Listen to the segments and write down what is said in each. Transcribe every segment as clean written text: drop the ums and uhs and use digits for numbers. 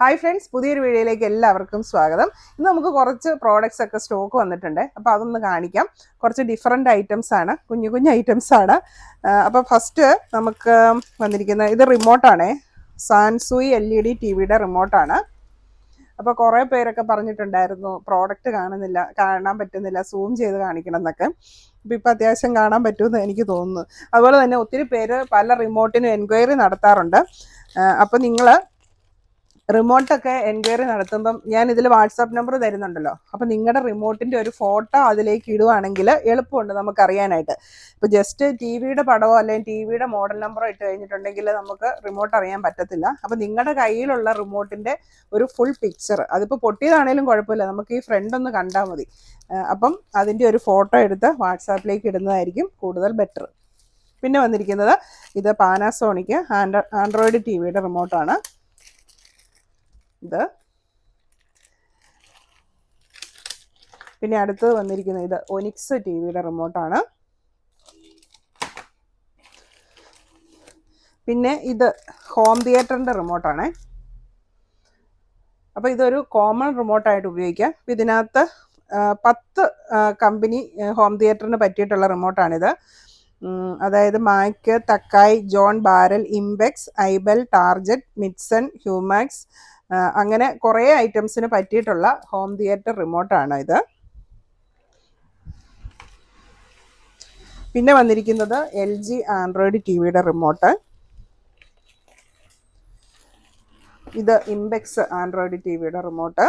Hi friends, പുതിയൊരു വീഡിയോയിലേക്ക് എല്ലാവർക്കും സ്വാഗതം. ഇന്ന് നമുക്ക് കുറച്ച് പ്രോഡക്റ്റ്സ് ഒക്കെ സ്റ്റോക്ക് വന്നിട്ടുണ്ട്. അപ്പോൾ അതൊന്ന് കാണിക്കാം. കുറച്ച് ഡിഫറെൻ്റ് ഐറ്റംസ് ആണ്, കുഞ്ഞു കുഞ്ഞു ഐറ്റംസ് ആണ്. അപ്പോൾ ഫസ്റ്റ് നമുക്ക് വന്നിരിക്കുന്ന ഇത് റിമോട്ടാണേ, സാൻസൂയി LED TV റിമോട്ടാണ്. അപ്പോൾ കുറേ പേരൊക്കെ പറഞ്ഞിട്ടുണ്ടായിരുന്നു പ്രോഡക്റ്റ് കാണാൻ പറ്റുന്നില്ല, സൂം ചെയ്ത് കാണിക്കണം എന്നൊക്കെ. അപ്പോൾ ഇപ്പോൾ അത്യാവശ്യം കാണാൻ പറ്റുമെന്ന് എനിക്ക് തോന്നുന്നു. അതുപോലെ തന്നെ ഒത്തിരി പേര് പല റിമോട്ടിനും എൻക്വയറി നടത്താറുണ്ട്. അപ്പോൾ നിങ്ങൾ റിമോട്ടൊക്കെ എൻക്വയറി നടത്തുമ്പം ഞാൻ ഇതിൽ വാട്സാപ്പ് നമ്പർ തരുന്നുണ്ടല്ലോ. അപ്പോൾ നിങ്ങളുടെ റിമോട്ടിൻ്റെ ഒരു ഫോട്ടോ അതിലേക്ക് ഇടുവാണെങ്കിൽ എളുപ്പമുണ്ട് നമുക്കറിയാനായിട്ട്. ഇപ്പോൾ ജസ്റ്റ് TV പടമോ അല്ലെങ്കിൽ TV മോഡൽ നമ്പറോ ഇട്ട് കഴിഞ്ഞിട്ടുണ്ടെങ്കിൽ നമുക്ക് റിമോട്ട് അറിയാൻ പറ്റത്തില്ല. അപ്പോൾ നിങ്ങളുടെ കയ്യിലുള്ള റിമോട്ടിൻ്റെ ഒരു ഫുൾ പിക്ചർ, അതിപ്പോൾ പൊട്ടിയതാണേലും കുഴപ്പമില്ല, നമുക്ക് ഈ ഫ്രണ്ട് ഒന്ന് കണ്ടാൽ മതി. അപ്പം അതിൻ്റെ ഒരു ഫോട്ടോ എടുത്ത് വാട്സാപ്പിലേക്ക് ഇടുന്നതായിരിക്കും കൂടുതൽ ബെറ്റർ. പിന്നെ വന്നിരിക്കുന്നത് ഇത് പാനാസോണിക് ആൻഡ്രോയിഡ് TV റിമോട്ടാണ്. ഇത് പിന്നെ അടുത്ത് വന്നിരിക്കുന്നത് ഇത് ഒനിക്സ് TV റിമോട്ടാണ്. പിന്നെ ഇത് ഹോം തിയേറ്ററിൻ്റെ റിമോട്ടാണ്. അപ്പോൾ ഇതൊരു കോമൺ റിമോട്ടായിട്ട് ഉപയോഗിക്കാം. ഇതിനകത്ത് 10 കമ്പനി ഹോം തിയേറ്ററിന് പറ്റിയിട്ടുള്ള റിമോട്ടാണിത്. അതായത് മാക്ക്, തക്കായ്, John barrel, Impex, Aibel, target, മിഡ്സൺ, ഹ്യൂമാക്സ്, അങ്ങനെ കുറേ ഐറ്റംസിന് പറ്റിയിട്ടുള്ള ഹോം തിയേറ്റർ റിമോട്ടാണ് ഇത്. പിന്നെ വന്നിരിക്കുന്നത് LG ആൻഡ്രോയിഡ് TV റിമോട്ട്. ഇത് ഇംപെക്സ് ആൻഡ്രോയിഡ് TV റിമോട്ട്.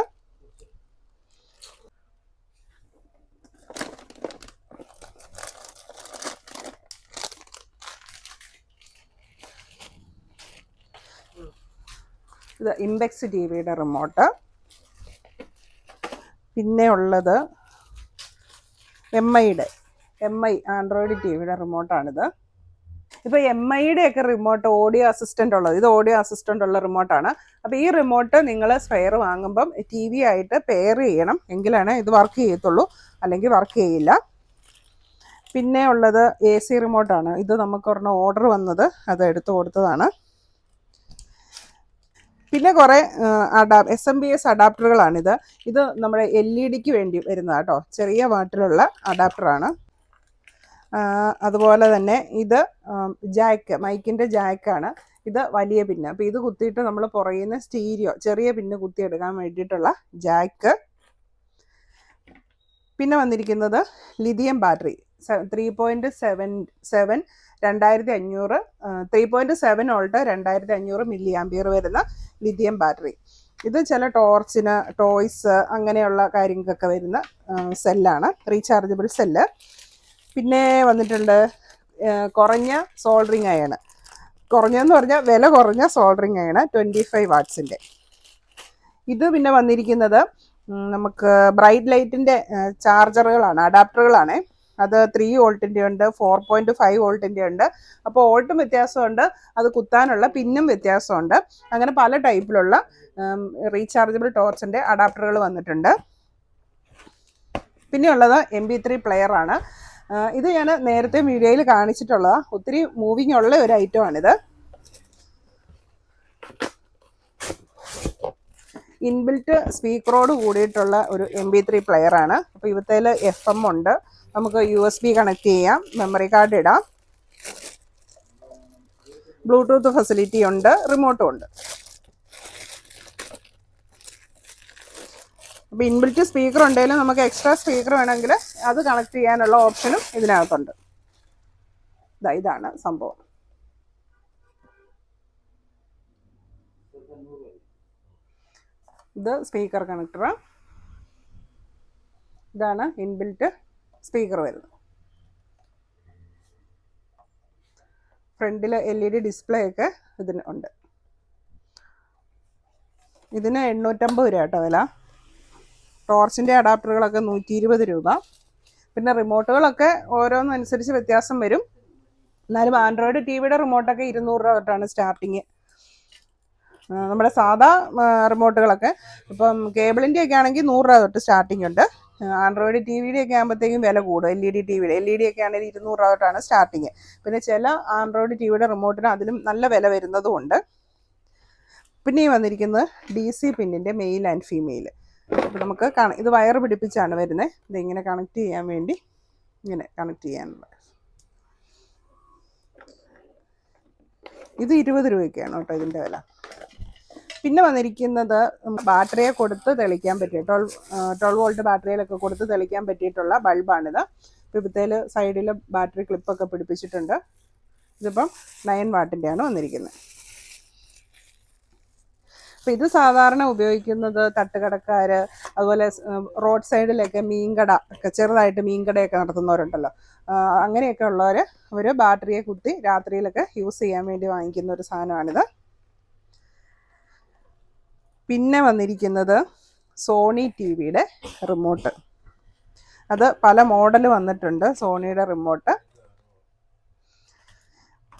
ഇത് ഇംപെക്സ് TV റിമോട്ട്. പിന്നെ ഉള്ളത് MI ആൻഡ്രോയിഡ് TV റിമോട്ടാണിത്. ഇപ്പോൾ MIയുടെ ഒക്കെ റിമോട്ട് ഓഡിയോ അസിസ്റ്റൻ്റ് ഉള്ളത്, ഇത് ഓഡിയോ അസിസ്റ്റൻ്റ് ഉള്ള റിമോട്ടാണ്. അപ്പോൾ ഈ റിമോട്ട് നിങ്ങൾ സ്പെയർ വാങ്ങുമ്പം TV ആയിട്ട് പെയർ ചെയ്യണം, എങ്കിലാണ് ഇത് വർക്ക് ചെയ്യത്തുള്ളൂ, അല്ലെങ്കിൽ വർക്ക് ചെയ്യില്ല. പിന്നെ ഉള്ളത് AC റിമോട്ടാണ്. ഇത് നമുക്കൊരെണ്ണം ഓർഡർ വന്നത്, അത് എടുത്തു കൊടുത്തതാണ്. പിന്നെ കുറേ SMPS അഡാപ്റ്ററുകളാണിത്. ഇത് നമ്മുടെ LED വേണ്ടി വരുന്നതാണ് കേട്ടോ, ചെറിയ വാട്ടിലുള്ള അഡാപ്റ്ററാണ്. അതുപോലെ തന്നെ ഇത് ജാക്ക്, മൈക്കിൻ്റെ ജാക്കാണ്. ഇത് വലിയ പിന്ന്. അപ്പോൾ ഇത് കുത്തിയിട്ട് നമ്മൾ പുറകിൽ നിന്ന് സ്റ്റീരിയോ ചെറിയ പിന്ന് കുത്തിയെടുക്കാൻ വേണ്ടിയിട്ടുള്ള ജാക്ക്. പിന്നെ വന്നിരിക്കുന്നത് ലിഥിയം ബാറ്ററി 3.7 2500 3.7 വോൾട്ട് 2500 mAh വരുന്ന ലിഥിയം ബാറ്ററി. ഇത് ചില ടോർച്ചിന്, ടോയ്സ്, അങ്ങനെയുള്ള കാര്യങ്ങൾക്കൊക്കെ വരുന്ന സെല്ലാണ്, റീചാർജബിൾ സെല്ല്. പിന്നെ വന്നിട്ടുണ്ട് കുറഞ്ഞ സോൾഡറിങ് അയൺ, കുറഞ്ഞെന്ന് പറഞ്ഞാൽ വില കുറഞ്ഞ സോൾഡറിങ് അയൺ 25 വാട്ട്സിൻ്റെ. ഇത് പിന്നെ വന്നിരിക്കുന്നത് നമുക്ക് ബ്രൈറ്റ് ലൈറ്റിൻ്റെ ചാർജറുകളാണ്, അഡാപ്റ്ററുകളാണ്. അത് 3 വോൾട്ടിൻ്റെ ഉണ്ട്, 4.5 വോൾട്ടിൻ്റെ ഉണ്ട്. അപ്പോൾ വോൾട്ടും വ്യത്യാസമുണ്ട്, അത് കുത്താനുള്ള പിന്നും വ്യത്യാസമുണ്ട്. അങ്ങനെ പല ടൈപ്പിലുള്ള റീചാർജബിൾ ടോർച്ചിൻ്റെ അഡാപ്റ്ററുകൾ വന്നിട്ടുണ്ട്. പിന്നെയുള്ളത് MP3 പ്ലെയറാണ്. ഇത് ഞാൻ നേരത്തെ വീഡിയോയിൽ കാണിച്ചിട്ടുള്ളതാണ്. ഒത്തിരി മൂവിങ് ഉള്ള ഒരു ഐറ്റമാണിത്. ഇൻബിൽറ്റ് സ്പീക്കറോട് കൂടിയിട്ടുള്ള ഒരു MP3 പ്ലെയറാണ്. അപ്പോൾ ഇവത്തേൽ FM ഉണ്ട്, നമുക്ക് USB കണക്ട് ചെയ്യാം, മെമ്മറി കാർഡ് ഇടാം, ബ്ലൂടൂത്ത് ഫെസിലിറ്റി ഉണ്ട്, റിമോട്ടും ഉണ്ട്. അപ്പോൾ ഇൻബിൽറ്റ് സ്പീക്കർ ഉണ്ടെങ്കിലും നമുക്ക് എക്സ്ട്രാ സ്പീക്കർ വേണമെങ്കിൽ അത് കണക്ട് ചെയ്യാനുള്ള ഓപ്ഷനും ഇതിനകത്തുണ്ട്. ഇതാണ് സംഭവം. ഇത് സ്പീക്കർ കണക്ടർ. ഇതാണ് ഇൻബിൽറ്റ് സ്പീക്കർ വരുന്നത്. ഫ്രണ്ടിൽ LED ഡിസ്പ്ലേ ഒക്കെ ഇതിന് ഉണ്ട്. ഇതിന് 850 രൂപ കേട്ടോ വില. ടോർച്ചിൻ്റെ അഡാപ്റ്ററുകളൊക്കെ 120 രൂപ. പിന്നെ റിമോട്ടുകളൊക്കെ ഓരോന്നനുസരിച്ച് വ്യത്യാസം വരും. എന്നാലും ആൻഡ്രോയിഡ് TV റിമോട്ടൊക്കെ 200 രൂപ തൊട്ടാണ് സ്റ്റാർട്ടിങ്. നമ്മുടെ സാധാ റിമോട്ടുകളൊക്കെ ഇപ്പം കേബിളിൻ്റെ ഒക്കെ ആണെങ്കിൽ 100 രൂപ തൊട്ട് സ്റ്റാർട്ടിംഗ് ഉണ്ട്. ആൻഡ്രോയിഡ് TV ഒക്കെ ആകുമ്പോഴത്തേക്കും വില കൂടും. LED ഒക്കെ ആണെങ്കിൽ 200 രൂപ തൊട്ടാണ് സ്റ്റാർട്ടിങ്. പിന്നെ ചില ആൻഡ്രോയിഡ് TV റിമോട്ടിന് അതിലും നല്ല വില വരുന്നതും ഉണ്ട്. പിന്നെ ഈ വന്നിരിക്കുന്നത് DC പിന്നിൻ്റെ മെയിൽ ആൻഡ് ഫീമെയിൽ. അപ്പോൾ നമുക്ക് ഇത് വയർ പിടിപ്പിച്ചാണ് വരുന്നത്. ഇതിങ്ങനെ കണക്ട് ചെയ്യാൻ വേണ്ടി ഇങ്ങനെ കണക്ട് ചെയ്യാനുള്ള. ഇത് 20 രൂപയ്ക്കാണ് കേട്ടോ ഇതിൻ്റെ വില. പിന്നെ വന്നിരിക്കുന്നത് ബാറ്ററിയെ കൊടുത്ത് തെളിക്കാൻ പറ്റിയ 12 വോൾട്ട് ബാറ്ററിയിലൊക്കെ കൊടുത്ത് തെളിക്കാൻ പറ്റിയിട്ടുള്ള ബൾബാണിത്. ഇപ്പോഴത്തേൽ സൈഡിൽ ബാറ്ററി ക്ലിപ്പൊക്കെ പിടിപ്പിച്ചിട്ടുണ്ട്. ഇതിപ്പം 9 വാട്ടിൻ്റെയാണ് വന്നിരിക്കുന്നത്. അപ്പോൾ ഇത് സാധാരണ ഉപയോഗിക്കുന്നത് തട്ടുകടക്കാർ, അതുപോലെ റോഡ് സൈഡിലൊക്കെ മീൻകട ഒക്കെ ചെറുതായിട്ട് മീൻകടയൊക്കെ നടത്തുന്നവരുണ്ടല്ലോ, അങ്ങനെയൊക്കെ ഉള്ളവർ അവർ ബാറ്ററിയെ കുത്തി രാത്രിയിലൊക്കെ യൂസ് ചെയ്യാൻ വേണ്ടി വാങ്ങിക്കുന്ന ഒരു സാധനമാണിത്. പിന്നെ വന്നിരിക്കുന്നത് സോണി TVയുടെ റിമോട്ട്. അത് പല മോഡൽ വന്നിട്ടുണ്ട് സോണിയുടെ റിമോട്ട്.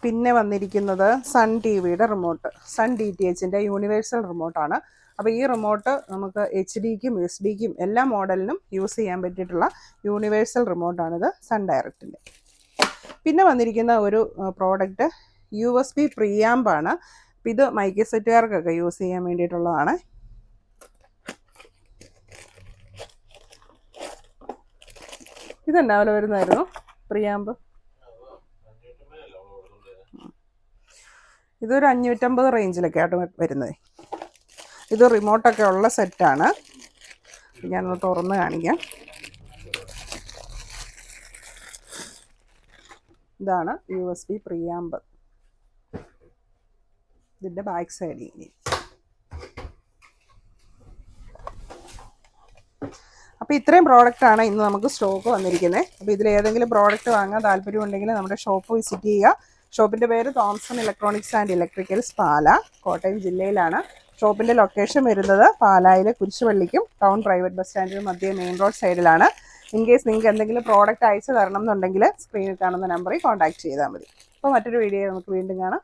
പിന്നെ വന്നിരിക്കുന്നത് സൺ TVയുടെ റിമോട്ട്. സൺ DTHൻ്റെ യൂണിവേഴ്സൽ റിമോട്ടാണ്. അപ്പോൾ ഈ റിമോട്ട് നമുക്ക് HDക്കും SD-ക്കും എല്ലാ മോഡലിനും യൂസ് ചെയ്യാൻ പറ്റിയിട്ടുള്ള യൂണിവേഴ്സൽ റിമോട്ടാണിത്, സൺ ഡയറക്റ്റിൻ്റെ. പിന്നെ വന്നിരിക്കുന്ന ഒരു പ്രോഡക്റ്റ് USB പ്രീആമ്പാണ്. ഇത് മൈക്ക് സെറ്റുകാർക്കൊക്കെ യൂസ് ചെയ്യാൻ വേണ്ടിയിട്ടുള്ളതാണ്. ഇതെന്നാ വില വരുന്നതായിരുന്നു പ്രീആമ്പ്? ഇതൊരു 550 റേഞ്ചിലൊക്കെയായിട്ട് വരുന്നത്. ഇത് റിമോട്ടൊക്കെ ഉള്ള സെറ്റാണ്. ഞാനൊന്ന് തുറന്ന് കാണിക്കാം. ഇതാണ് USB പ്രീആമ്പ്. ഇതിൻ്റെ ബാക്ക് സൈഡിൽ ഇനി. അപ്പോൾ ഇത്രയും പ്രോഡക്റ്റാണ് ഇന്ന് നമുക്ക് സ്റ്റോക്ക് വന്നിരിക്കുന്നത്. അപ്പോൾ ഇതിലേതെങ്കിലും പ്രോഡക്റ്റ് വാങ്ങാൻ താല്പര്യമുണ്ടെങ്കിൽ നമ്മുടെ ഷോപ്പ് വിസിറ്റ് ചെയ്യുക. ഷോപ്പിൻ്റെ പേര് തോംസൺ ഇലക്ട്രോണിക്സ് ആൻഡ് ഇലക്ട്രിക്കൽസ്, പാല, കോട്ടയം ജില്ലയിലാണ്. ഷോപ്പിൻ്റെ ലൊക്കേഷൻ വരുന്നത് പാലായിലെ കുരിശുപള്ളിക്കും ടൗൺ പ്രൈവറ്റ് ബസ് സ്റ്റാൻഡിനും മധ്യേ മെയിൻ റോഡ് സൈഡിലാണ്. ഇൻ കേസ് നിങ്ങൾക്ക് എന്തെങ്കിലും പ്രോഡക്റ്റ് അയച്ചു തരണം എന്നുണ്ടെങ്കിൽ സ്ക്രീനിൽ കാണുന്ന നമ്പറിൽ കോൺടാക്ട് ചെയ്താൽ മതി. അപ്പോൾ മറ്റൊരു വീഡിയോ നമുക്ക് വീണ്ടും കാണാം.